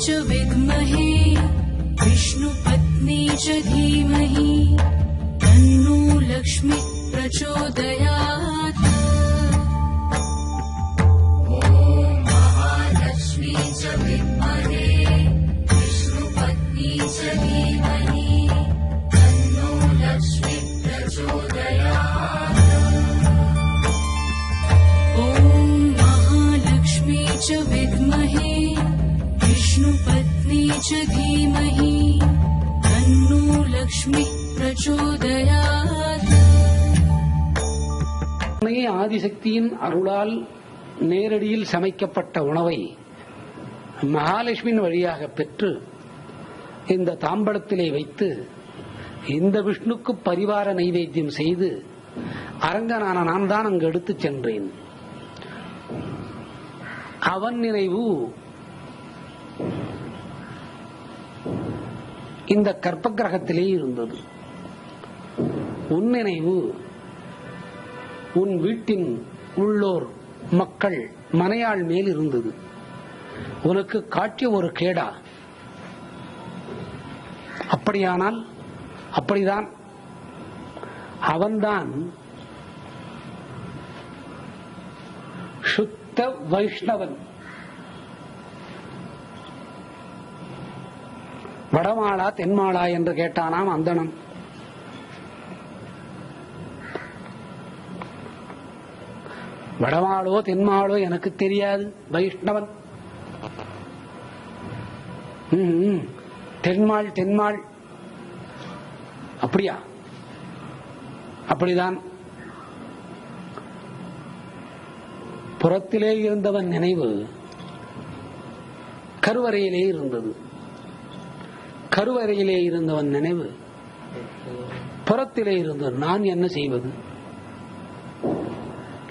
च विद्महे विष्णुपत्नी च धीमहि तन्नो लक्ष्मी प्रचोदयात्। ॐ महालक्ष्मी च विद्महे विष्णुपत्नी च धीमहि तन्नो लक्ष्मी प्रचोदयात्। ॐ महालक्ष्मी च विद्महे विष्णुपत्नी च धीमहि तन्नो लक्ष्मी प्रचोदयात्। ஆதிசக்தியின் அருளால் நேரடியில் சமைக்கப்பட்ட உணவை மகாலட்சுமியின் வழியாக பெற்று இந்த தாம்பலத்திலே வைத்து இந்த விஷ்ணுக்கு பரிவார நைவேத்தியம் செய்து அரங்கனான நான் தான் அங்கு எடுத்துச் சென்றேன். அவன் நினைவு இந்த கற்பகிரகத்திலே இருந்தது. உன் நினைவு உன் வீட்டின் உள்ளோர் மக்கள் மனையாள் மேல் இருந்தது. உனக்கு காட்டிய ஒரு கேடா? அப்படியானால் அப்படிதான். அவன்தான் சுத்த வைஷ்ணவன். வடமாளா தென்மாளா என்று கேட்டானாம் அந்தணன். வடமாளோ தென்மாளோ எனக்கு தெரியாது, வைஷ்ணவன். தென்மாள் தென்மாள் அப்படியா? அப்படிதான். புறத்திலே இருந்தவன் நினைவு கருவறையிலே இருந்தது. கருவறையிலே இருந்தவன் நினைவு புறத்திலே இருந்தது. நான் என்ன செய்வது?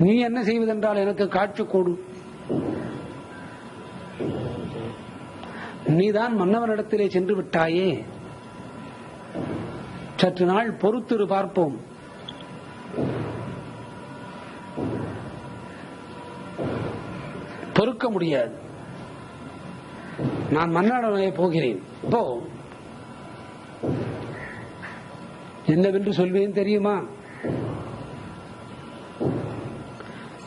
நீ என்ன செய்வதென்றால் எனக்கு காட்சி கொடு. நீதான் மன்னவனிடத்திலே சென்று விட்டாயே, சற்று நாள் பொறுத்திரு பார்ப்போம். பொறுக்க முடியாது. நான் மன்னவனே போகிறேன். போ. என்னவென்று சொல்வேன் தெரியுமா?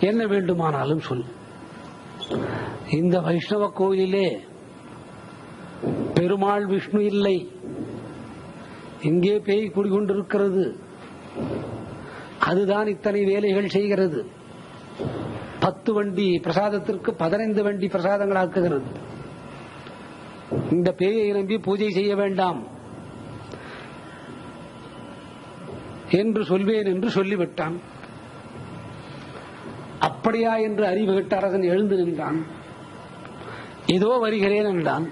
என்ன வேண்டுமானாலும் சொல். இந்த வைஷ்ணவ கோயிலே பெருமாள் விஷ்ணு இல்லை, இங்கே பேய் குடிகொண்டிருக்கிறது. அதுதான் இத்தனை வேலைகள் செய்கிறது. 10 வண்டி பிரசாதத்திற்கு 15 வண்டி பிரசாதங்கள் ஆக்குகிறது. இந்த பேயை நம்பி பூஜை செய்ய வேண்டாம் என்று சொல்வேன் என்று சொல்லிவிட்டான். அப்படியா என்று அறிவு கெட்ட அரசன் எழுந்து நின்றான். இதோ வருகிறேன் என்றான்.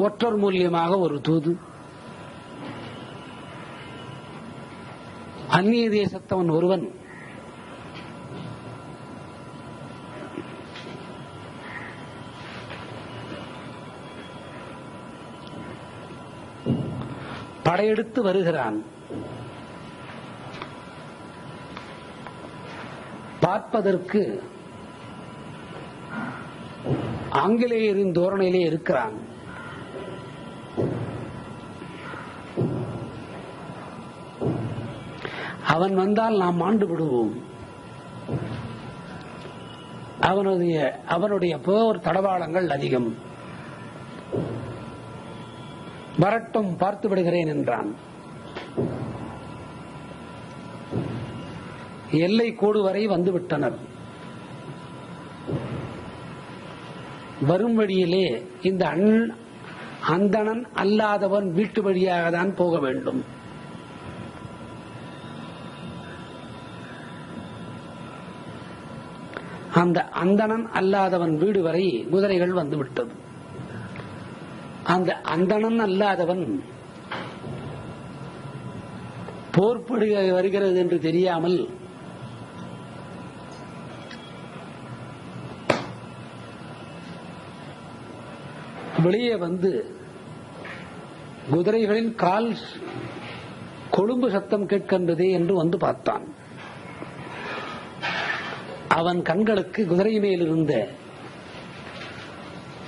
ஒற்றர் மூலியமாக ஒரு தூது. அந்நிய தேசத்தவன் ஒருவன் படையெடுத்து வருகிறான். பார்ப்பதற்கு ஆங்கிலேயரின் தோரணையிலே இருக்கிறான். அவன் வந்தால் நாம் மாண்டு விடுவோம். அவனுடைய போர் தடவாளங்கள் அதிகம். வரட்டும், பார்த்து விடுகிறேன் என்றான். எல்லை கோடு வரை வந்துவிட்டனர். வரும் வழியிலே இந்த அந்தணன் அல்லாதவன் வீட்டு வழியாக தான் போக வேண்டும். அந்த அந்தணன் அல்லாதவன் வீடு வரை குதிரைகள் வந்துவிட்டது. அந்த அந்தணன் அல்லாதவன் போர்படுக வருகிறது என்று தெரியாமல் வெளியே வந்து குதிரைகளின் கால் கொழும்பு சத்தம் கேட்கின்றதே என்று வந்து பார்த்தான். அவன் கண்களுக்கு குதிரை மேல் இருந்த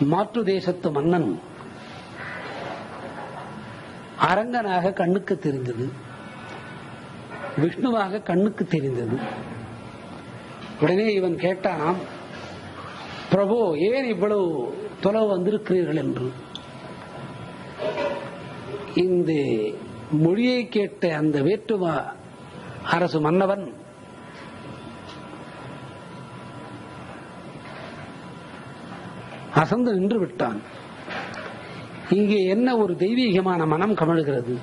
மாற்று தேசத்து மன்னன் அரங்கனாக கண்ணுக்கு தெரிந்தது, விஷ்ணுவாக கண்ணுக்கு தெரிந்தது. உடனே இவன் கேட்டானாம், பிரபு ஏன் இவ்வளவு தொலைவு வந்திருக்கிறீர்கள் என்று. இந்த மொழியை கேட்ட அந்த வேற்றுவ அரசு மன்னவன் அசந்து நின்று விட்டான். இங்கே என்ன ஒரு தெய்வீகமான மனம் கமழுகிறது.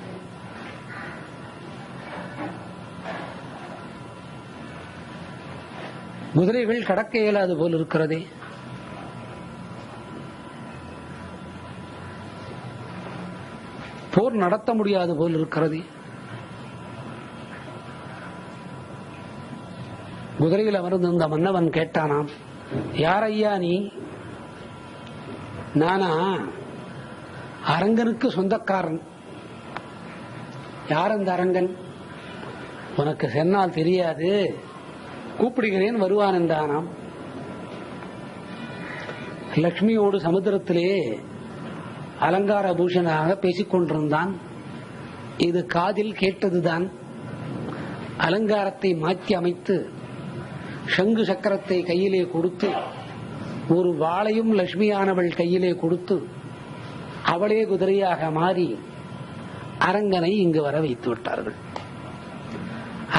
குதிரைகள் கடக்க இயலாது போல் இருக்கிறதே. போர் நடத்த முடியாது போல் இருக்கிறது. குதிரையில் அமர்ந்து இந்த மன்னவன் கேட்டானாம், யார் ஐயா நீ? நானா அரங்கனுக்கு சொந்தக்காரன். யார் அந்த அரங்கன்? உனக்கு சென்னால் தெரியாது, கூப்பிடுகிறேன் வருவான் என்றானாம். லட்சுமியோடு சமுத்திரத்திலே அலங்கார பூஷனாக பேசிக் கொண்டிருந்தான். இது காதில் கேட்டதுதான். அலங்காரத்தை மாற்றி அமைத்து சங்கு சக்கரத்தை கையிலே கொடுத்து ஒரு வாளையும் லட்சுமியானவள் கையிலே கொடுத்து அவளே குதிரையாக மாறி அரங்கனை இங்கு வர வைத்து விட்டார்கள்.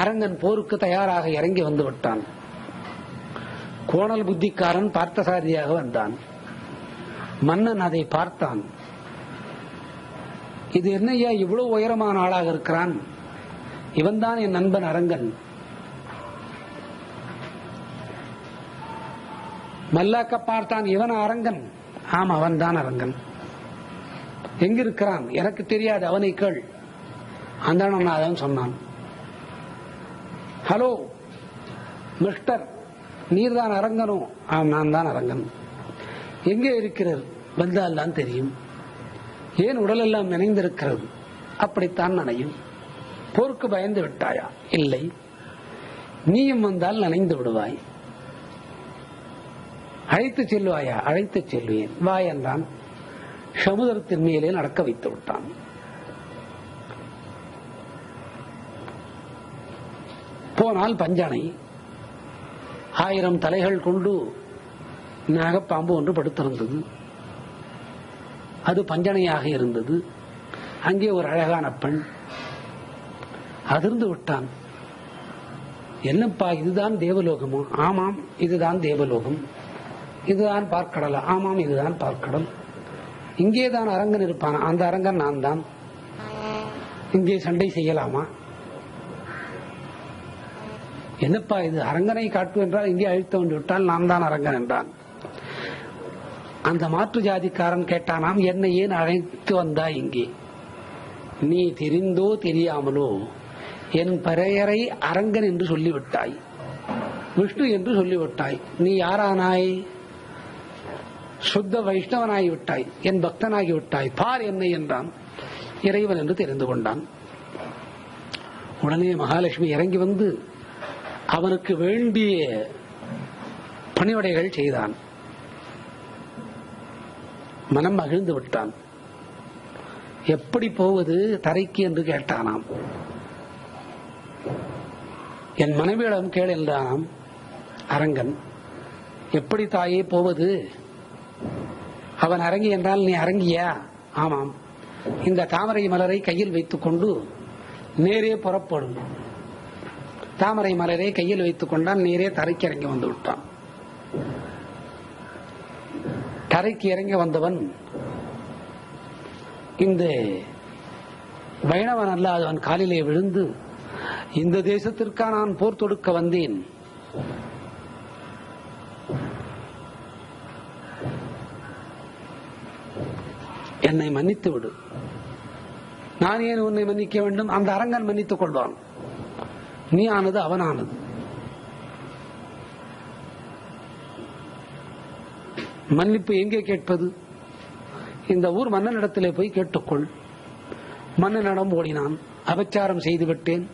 அரங்கன் போருக்கு தயாராக இறங்கி வந்து விட்டான். கோணல் புத்திக்காரன் பார்த்தசாரியாக வந்தான். மன்னன் அதை பார்த்தான். இது என்னையா இவ்வளவு உயரமான ஆளாக இருக்கிறான்? இவன்தான் என் நண்பன் அரங்கன். மல்லாக்க பார்த்தான். இவன் அரங்கன்? ஆம், அவன் தான் அரங்கன். எங்கிருக்கிறான்? எனக்கு தெரியாது, அவனை கேள். அந்த சொன்னான். ஹலோ மிஸ்டர், நீர்தான் அரங்கனோ? ஆம், நான் தான் அரங்கன். எங்கே இருக்கிறது? வந்தால் தான் தெரியும். ஏன் உடலெல்லாம் நினைந்திருக்கிறது? அப்படித்தான் நனையும். போருக்கு பயந்து விட்டாயா? இல்லை. நீயும் வந்தால் நனைந்து விடுவாய். அழைத்து செல்வாயா? அழைத்து செல்வேன். வா என்றான். சமுதிரத்தின் மேலே நடக்க வைத்து விட்டான். போனால் பஞ்சனை 1000 தலைகள் கொண்டு நாகப்பாம்பு ஒன்று படுத்திருந்தது. அது பஞ்சனையாக இருந்தது. அங்கே ஒரு அழகான பெண். அதிர்ந்து விட்டான். என்னப்பா, இதுதான் தேவலோகமோ? ஆமாம், இதுதான் தேவலோகம். இதுதான் பார்க்கடலா? ஆமாம், இதுதான் பார்க்கடல். இங்கேதான் அரங்கன் இருப்பான். அந்த அரங்கன் நான் தான். இங்கே சண்டை செய்யலாமா? என்னப்பா இது? அரங்கனை காட்டு என்றால் இங்கே அழித்து வந்து விட்டால் நான் தான் அரங்கன் என்றான். அந்த மாற்று ஜாதிக்காரன் கேட்டானாம், என்னை ஏன் அழைத்து வந்தாய் இங்கே? நீ தெரிந்தோ தெரியாமலோ என் பெயரை அரங்கன் என்று சொல்லிவிட்டாய், விஷ்ணு என்று சொல்லிவிட்டாய். நீ யாரானாய்? சுத்த வைஷ்ணவனாகி விட்டாய், என் பக்தனாகி விட்டாய். பார் என்னை என்றான். இறைவன் என்று தெரிந்து கொண்டான். உடனே மகாலட்சுமி இறங்கி வந்து அவனுக்கு வேண்டிய பணிவிடைகள் செய்தான். மனம் மகிழ்ந்து விட்டான். எப்படி போவது தரைக்கு என்று கேட்டானாம். என் மனைவியிடம் கேள் என்றானாம் அரங்கன். எப்படி தாயே போவது? அவன் அரங்கி என்றால் நீ அரங்கியா? ஆமாம். இந்த தாமரை மலரை கையில் வைத்துக் கொண்டு நேரே புறப்படும். தாமரை மலரை கையில் வைத்துக் கொண்டான். நேரே தரைக்கு இறங்கி வந்து விட்டான். தரைக்கு இறங்கி வந்தவன் இந்த வைணவன் அல்ல, அவன் காலிலே விழுந்து, இந்த தேசத்திற்கா நான் போர் தொடுக்க வந்தேன். என்னை மன்னித்து விடு. நான் ஏன் உன்னை மன்னிக்க வேண்டும்? அந்த அரங்கன் மன்னித்துக் கொள்வான். நீ ஆனது அவனானது. மன்னிப்பு எங்கே கேட்பது? இந்த ஊர் மன்னனிடத்திலே போய் கேட்டுக்கொள். மன்னனிடம் ஓடினான். அபச்சாரம் செய்துவிட்டேன்.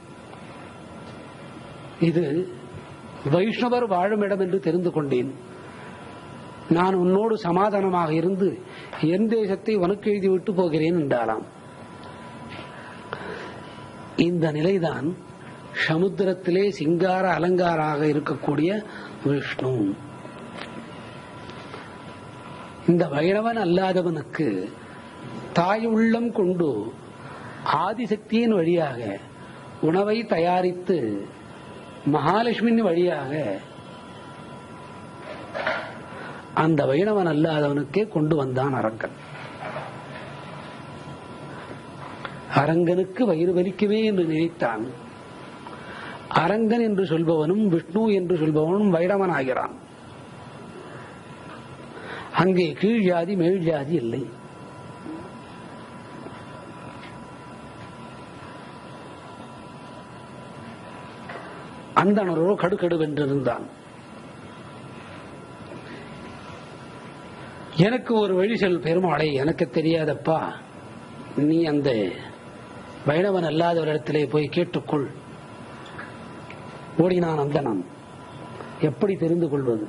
இது வைஷ்ணவர் வாழும் இடம் என்று தெரிந்து கொண்டேன். நான் உன்னோடு சமாதானமாக இருந்து என் தேசத்தை உனக்கு எழுதிவிட்டு போகிறேன் என்றாராம். இந்த நிலைதான் சமுத்திரத்திலே சிங்கார அலங்காராக இருக்கக்கூடிய விஷ்ணு. இந்த வைணவன் அல்லாதவனுக்கு தாய் உள்ளம் கொண்டு ஆதிசக்தியின் வழியாக உணவை தயாரித்து மகாலட்சுமியின் வழியாக அந்த வைணவன் அல்லாதவனுக்கே கொண்டு வந்தான் அரங்கன். அரங்கனுக்கு வயிறு வலிக்குமே என்று நினைத்தான். அரங்கன் என்று சொல்பவனும் விஷ்ணு என்று சொல்பவனும் வைணவன் ஆகிறான். அங்கே கீழ் ஜாதி மேல் ஜாதி இல்லை. அந்தணரோ கடுகடுவென்றிருந்தான். எனக்கு ஒரு வழி சொல் பெருமாளை, எனக்கு தெரியாதப்பா, நீ அந்த வைணவன் அல்லாதவரிடத்திலே போய் கேட்டுக்கொள். ஓடினான் அந்தணன். எப்படி தெரிந்து கொள்வது?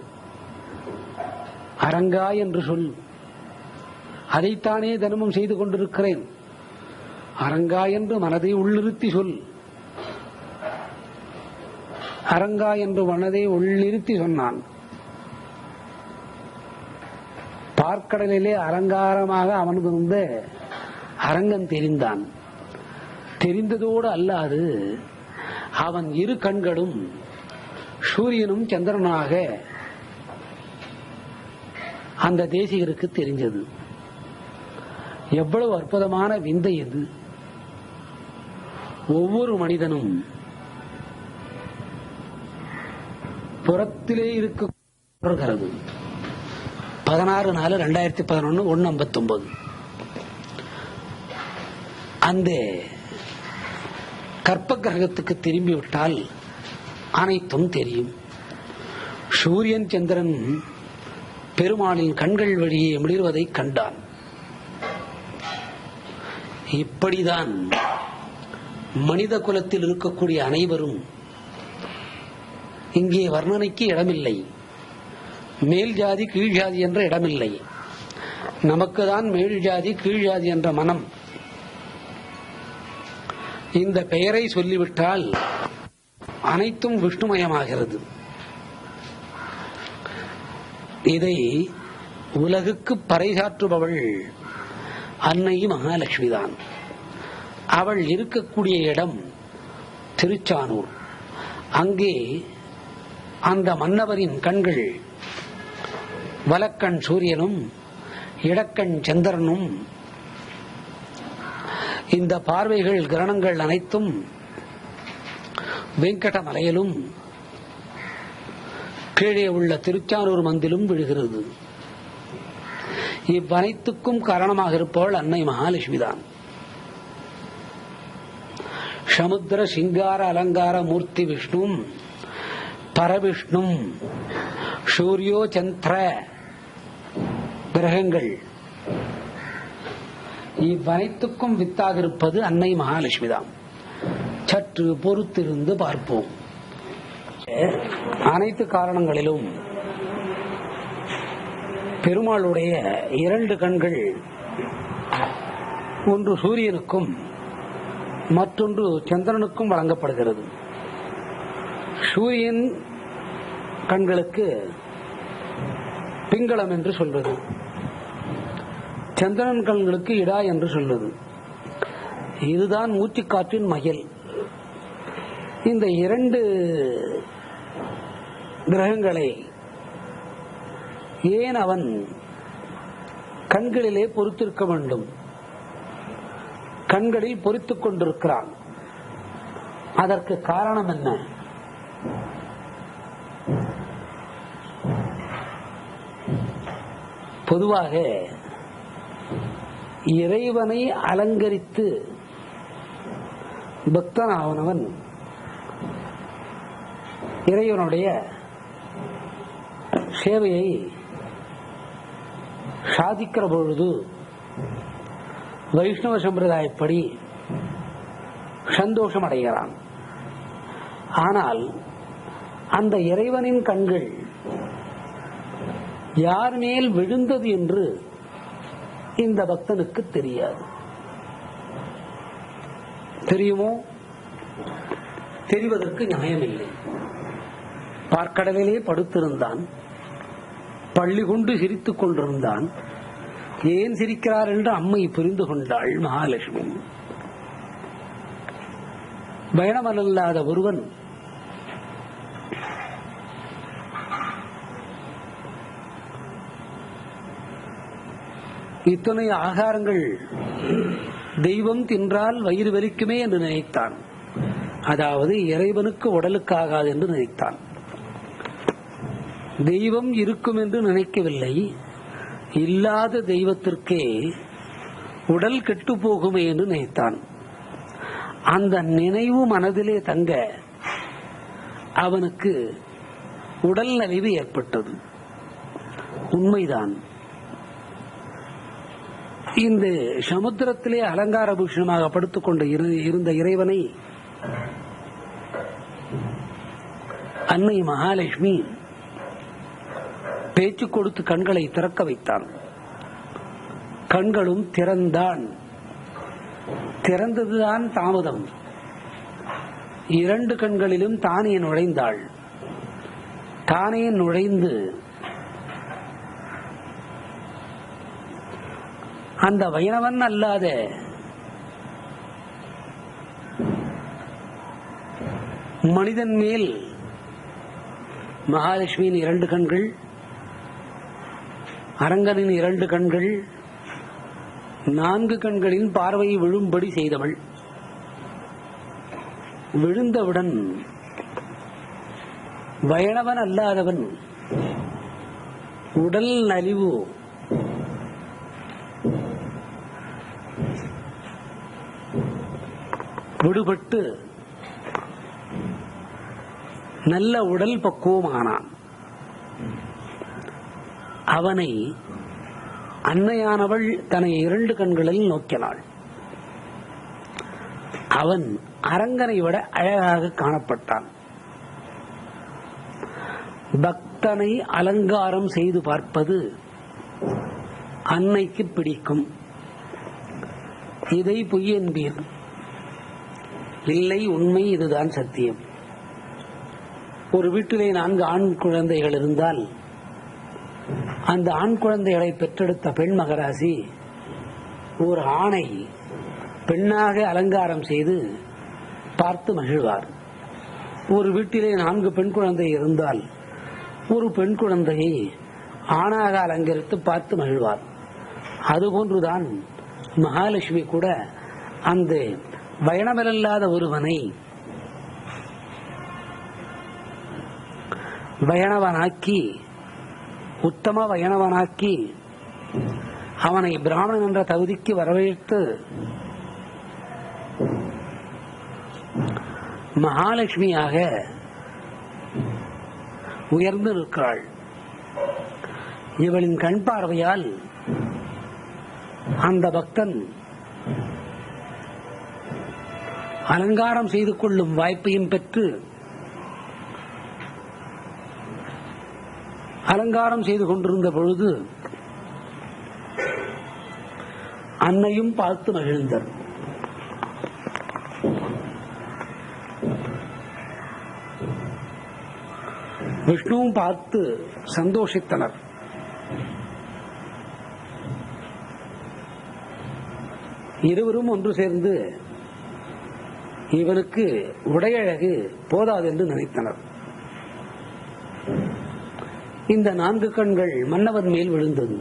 அரங்கா என்று சொல். அதைத்தானே தினமும் செய்து கொண்டிருக்கிறேன். அரங்கா என்று மனதை உள்ளிருத்தி சொல். அரங்கா என்று மனதை உள்ளிருத்தி சொன்னான். பார்க்கடலிலே அலங்காரமாக அமர்ந்திருந்த அரங்கன் தெரிந்தான். தெரிந்ததோடு அல்லாது அவன் இரு கண்களும் சூரியனும் சந்திரனாக அந்த தேசிகருக்கு தெரிஞ்சது. எவ்வளவு அற்புதமான விந்தை இது! ஒவ்வொரு மனிதனும் புறத்திலே இருக்கிறது. 16/4/2011 1:59. அந்த கற்ப கிரகத்துக்கு திரும்பிவிட்டால் அனைத்தும் தெரியும். சூரியன் சந்திரன் பெருமாளின் கண்கள் வழியே மிளிர்வதை கண்டான். இப்படிதான் மனித குலத்தில் இருக்கக்கூடிய அனைவரும். இங்கே வர்ணனைக்கு இடமில்லை. மேல் ஜாதி கீழ் ஜாதி என்ற இடமில்லை. நமக்குதான் மேல் ஜாதி கீழ் ஜாதி என்ற மனம். இந்த பெயரை சொல்லிவிட்டால் அனைத்தும் விஷ்ணுமயமாகிறது. இதை உலகுக்கு பறைசாற்றுபவள் அன்னை மகாலட்சுமி தான். அவள் இருக்கக்கூடிய இடம் திருச்சானூர். அங்கே அந்த மன்னவரின் கண்கள் வலக்கண் சூரியனும் இடக்கண் சந்திரனும், இந்த பார்வைகள் கிரணங்கள் அனைத்தும் வெங்கடமலையிலும் கீழே உள்ள திருச்சானூர் மந்திலும் விழுகிறது. இவ்வனைத்துக்கும் காரணமாக இருப்பவள் அன்னை மகாலட்சுமி தான். சமுத்திர சிங்கார அலங்கார மூர்த்தி விஷ்ணு பரவிஷ்ணு சூரியோ சந்திர கிரகங்கள், இவ்வனைத்துக்கும் வித்தாக இருப்பது அன்னை மகாலட்சுமி தான். சற்று பொறுத்திருந்து பார்ப்போம். அனைத்து காரணங்களிலும் பெருமாளுடைய 2 கண்கள், ஒன்று சூரியனுக்கும் மற்றொன்று சந்திரனுக்கும் வழங்கப்படுகிறது. சூரியன் கண்களுக்கு பிங்களம் என்று சொல்வது, சந்திரன் கண்களுக்கு இடா என்று சொல்வது. இதுதான் மூச்சுக்காற்றின் மயல். இந்த 2 கிரகங்களை ஏன் அவன் கண்களிலே பொறுத்திருக்க வேண்டும்? கண்களில் பொறித்துக் கொண்டிருக்கிறான். அதற்கு காரணம் என்ன? பொதுவாக இறைவனை அலங்கரித்து பக்தனானவன் இறைவனுடைய சேவையை சாதிக்கிற பொழுது வைஷ்ணவ சம்பிரதாயப்படி சந்தோஷம் அடைகிறான். ஆனால் அந்த இறைவனின் கண்கள் யார் மேல் விழுந்தது என்று இந்த பக்தனுக்கு தெரியாது. தெரியுமோ? தெரிவதற்கு நியாயமில்லை. பார்க்கடலிலே படுத்திருந்தான், பள்ளி கொண்டு சிரித்துக் கொண்டிருந்தான். ஏன் சிரிக்கிறார் என்று அம்மை புரிந்து கொண்டாள் மகாலட்சுமி. பயணமல்லாத ஒருவன் இத்தனை ஆகாரங்கள் தெய்வம் தின்றால் வயிறு வலிக்குமே என்று நினைத்தான். அதாவது இறைவனுக்கு உடலுக்கு ஆகாது என்று நினைத்தான். தெய்வம் இருக்கும் என்று நினைக்கவில்லை. இல்லாத தெய்வத்திற்கே உடல் கெட்டு போகுமே என்று நினைத்தான். அந்த நினைவு மனதிலே தங்க அவனுக்கு உடல் நலிவு ஏற்பட்டது. உண்மைதான். இந்த சமுத்திரத்திலே அலங்கார பூஷணமாக படுத்துக் கொண்டு இருந்த இறைவனை அன்னை மகாலட்சுமி பேச்சு கொடுத்து கண்களை திறக்க வைத்தான். கண்களும் திறந்தான். திறந்ததுதான் தாமதம். 2 கண்களிலும் தானே நுழைந்தாள். தானே நுழைந்து அந்த வைணவன் அல்லாத மனிதன் மேல் மகாலட்சுமியின் 2 கண்கள், அரங்கனின் 2 கண்கள், 4 கண்களின் பார்வையை விழும்படி செய்தவள். விழுந்தவுடன் வைணவன் அல்லாதவன் உடல் நலிவு விடுபட்டு நல்ல உடல் பக்குவமானான். அவனை அன்னையானவள் தன்னை 2 கண்களில் நோக்கினாள். அவன் அரங்கனை விட அழகாக காணப்பட்டான். பக்தனை அலங்காரம் செய்து பார்ப்பது அன்னைக்கு பிடிக்கும். இதை பொய் என்பீர். இல்லை, உண்மை, இதுதான் சத்தியம். ஒரு வீட்டிலே 4 ஆண் குழந்தைகள் இருந்தால் அந்த ஆண் குழந்தைகளை பெற்றெடுத்த பெண் மகராசி ஒரு ஆணை பெண்ணாக அலங்காரம் செய்து பார்த்து மகிழ்வார். ஒரு வீட்டிலே 4 பெண் குழந்தை இருந்தால் ஒரு பெண் குழந்தையை ஆணாக அலங்கரித்து பார்த்து மகிழ்வார். அதுபோன்றுதான் மகாலட்சுமி கூட அந்த வைணவனல்லாத ஒருவனை வைணவனாக்கி, உத்தம வைணவனாக்கி, அவனை பிராமணன் என்ற தகுதிக்கு வரவேற்று மகாலட்சுமியாக உயர்ந்து நிற்கிறாள். இவளின் கண் பார்வையால் அந்த பக்தன் அலங்காரம் செய்து கொள்ளும் வாய்ப்பையும் பெற்று அலங்காரம் செய்து கொண்டிருந்த பொழுது அன்னையும் பார்த்து மகிழ்ந்தார். விஷ்ணுவும் பார்த்து சந்தோஷித்தனர். இருவரும் ஒன்று சேர்ந்து இவனுக்கு உடையழகு போதாது என்று நினைத்தனர். இந்த 4 கண்கள் மன்னவன் மேல் விழுந்தது.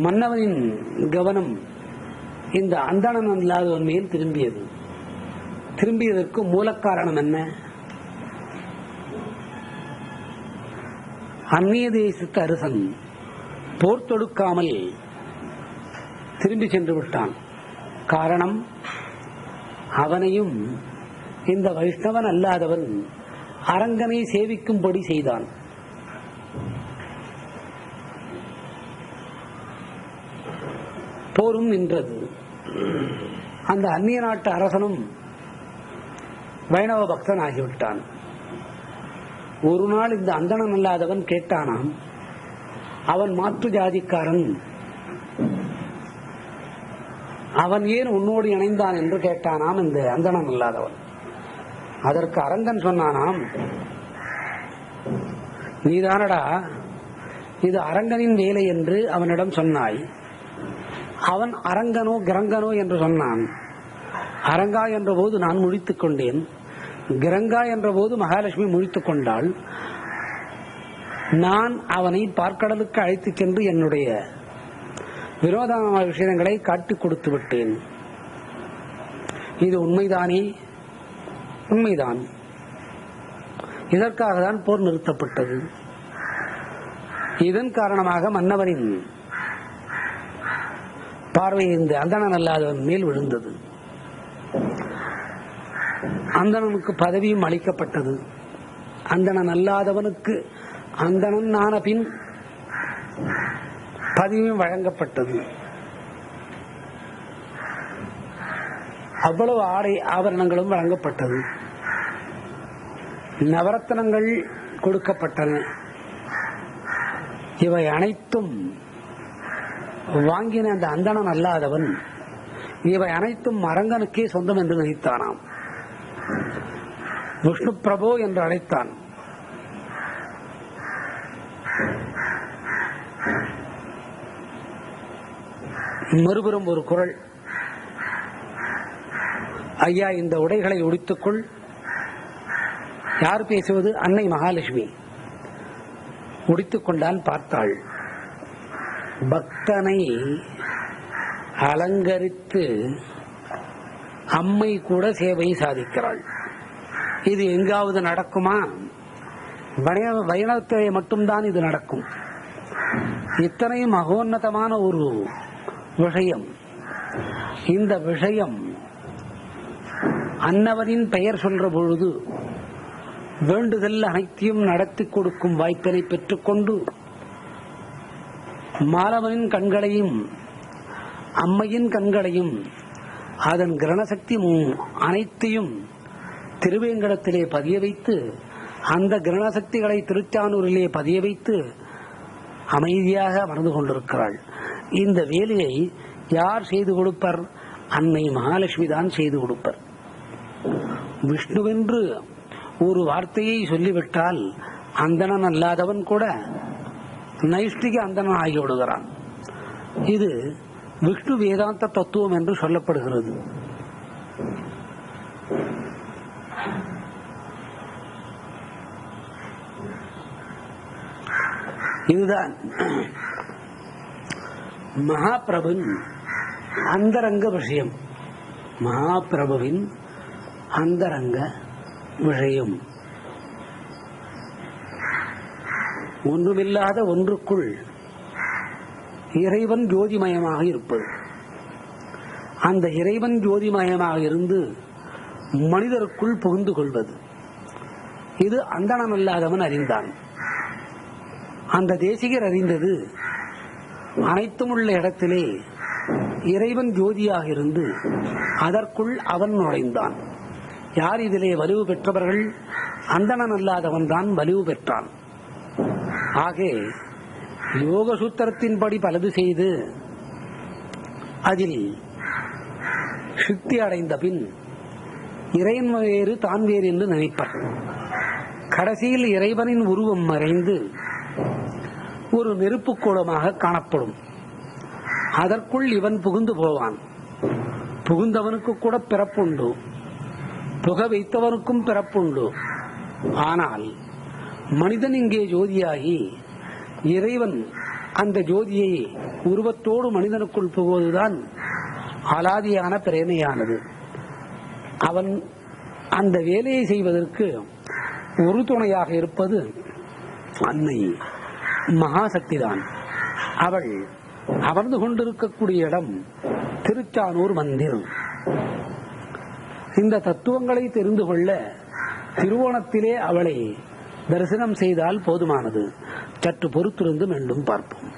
மன்னவனின் கவனம் இந்த அந்தணன் இல்லாதவன் மேல் திரும்பியது. திரும்பியதற்கு மூல காரணம் என்ன? அந்நிய தேசத்து அரசன் போர் தொடுக்காமல் திரும்பி சென்று விட்டான். காரணம், அவனையும் இந்த வைஷ்ணவன் அல்லாதவன் அரங்கனை சேவிக்கும்படி செய்தான். போரும் நின்றது. அந்த அந்நிய நாட்டு அரசனும் வைணவ பக்தன் ஆகிவிட்டான். ஒரு நாள் இந்த அந்தணன் அல்லாதவன் கேட்டானாம், அவன் மாற்று ஜாதிக்காரன், அவன் ஏன் உன்னோடு இணைந்தான் என்று கேட்டானாம் இந்த அந்தணன் அல்லாதவன். அதற்கு அரங்கன் சொன்னானாம், நீதானடா இது அரங்கனின் வேலை என்று அவனிடம் சொன்னாய். அவன் அரங்கனோ கிரங்கனோ என்று சொன்னான். அரங்கா என்ற போது நான் முழித்துக் கொண்டேன், கிரங்கா என்ற போது மகாலட்சுமி முழித்துக் கொண்டாள். நான் அவனை பார்க்கடலுக்கு அழைத்துச் சென்று என்னுடைய விரோதமான விஷயங்களை காட்டிக் கொடுத்து விட்டேன். இது உண்மைதானே? உண்மைதான். இதற்காக தான் போர் நிறுத்தப்பட்டது. இதன் காரணமாக மன்னவனின் பார்வை இந்த அந்தணன் அல்லாதவன் மேல் விழுந்தது. அந்தணனுக்கு பதவியும் அளிக்கப்பட்டது. அந்தணன் அல்லாதவனுக்கு அந்தணன் ஆன பின் பதவியும் வழங்கப்பட்டது. அவ்வளவு ஆடை ஆபரணங்களும் வழங்கப்பட்டது. நவரத்னங்கள் கொடுக்கப்பட்டன. இவை அனைத்தும் வாங்கின அந்த அந்தணன் அல்லாதவன் இவை அனைத்தும் அரங்கனுக்கே சொந்தம் என்று நினைத்தானாம். விஷ்ணு பிரபு என்று அழைத்தான். மறுபுறம் ஒரு குரல், ஐயா இந்த உடைகளை உடுத்துக்கொள். யார் பேசுவது? அன்னை மகாலட்சுமி. உடுத்துக் கொண்டால் பார்த்தாள். பக்தனை அலங்கரித்து அம்மை கூட சேவை சாதிக்கிறாள். இது எங்காவது நடக்குமா? வைணவத்திலே மட்டும்தான் இது நடக்கும். இத்தனை மகோன்னதமான ஒரு விஷயம். இந்த விஷயம் அன்னவரின் பெயர் சொல்ற பொழுது வேண்டுதல் அனைத்தையும் நடத்தி கொடுக்கும் வாய்ப்பினை பெற்றுக்கொண்டு மாலவனின் கண்களையும் அம்மையின் கண்களையும் அதன் கிரணசக்தி அனைத்தையும் திருவேங்கடத்திலே பதிய வைத்து அந்த கிரணசக்திகளை திருச்சானூரிலே பதிய வைத்து அமைதியாக அமர்ந்து கொண்டிருக்கிறாள். இந்த வேலையை யார் செய்து கொடுப்பர்? அன்னை மகாலட்சுமி தான் செய்து கொடுப்பர். விஷ்ணுவென்று ஒரு வார்த்தையை சொல்லிவிட்டால் அந்தணன் அல்லாதவன் கூட நைஷ்டிக அந்தணன் ஆகிவிடுகிறான். இது விஷ்ணு வேதாந்த தத்துவம் என்று சொல்லப்படுகிறது. இதுதான் மகாபிரபுவின் அந்தரங்க விஷயம். மகாபிரபுவின் அந்தரங்க விஷயம். ஒன்றுமில்லாத ஒன்றுக்குள் இறைவன் ஜோதிமயமாக இருப்பது. அந்த இறைவன் ஜோதிமயமாக இருந்து மனிதருக்குள் புகுந்து கொள்வது. இது அந்தணன் அல்லாதவன் அறிந்தான். அந்த தேசிகர் அறிந்தது அனைத்தும் உள்ள இடத்திலே இறைவன் ஜோதியாக இருந்து அதற்குள் அவன் நுழைந்தான். யார் இதிலே வலிவு பெற்றவர்கள்? அந்தணன் அல்லாதவன் தான் வலிவு பெற்றான். ஆகவே யோக சூத்திரத்தின்படி பலது செய்து அதில் சித்தி அடைந்த பின் இறைவன் வேறு தான் வேறு என்று நினைப்பர். கடைசியில் இறைவனின் உருவம் மறைந்து ஒரு நெருப்பு கூடமாக காணப்படும். அதற்குள் இவன் புகுந்து போவான். புகுந்தவனுக்கு கூட பிறப்புண்டு, புக வைத்தவனுக்கும் பிறப்புண்டு. ஆனால் மனிதன் இங்கே ஜோதியாகி இறைவன் அந்த ஜோதியை உருவத்தோடு மனிதனுக்குள் புகுவதுதான் அலாதியான பிரேமையானது. அவன் அந்த வேலையை செய்வதற்கு ஒரு துணையாக இருப்பது அன்னை மகாசக்திதான். அவள் அமர்ந்து கொண்டிருக்கக்கூடிய இடம் திருச்சானூர் மந்திர். இந்த தத்துவங்களை தெரிந்து கொள்ள திருவோணத்திலே அவளை தரிசனம் செய்தால் போதுமானது. சற்று பொறுத்திருந்து மீண்டும் பார்ப்போம்.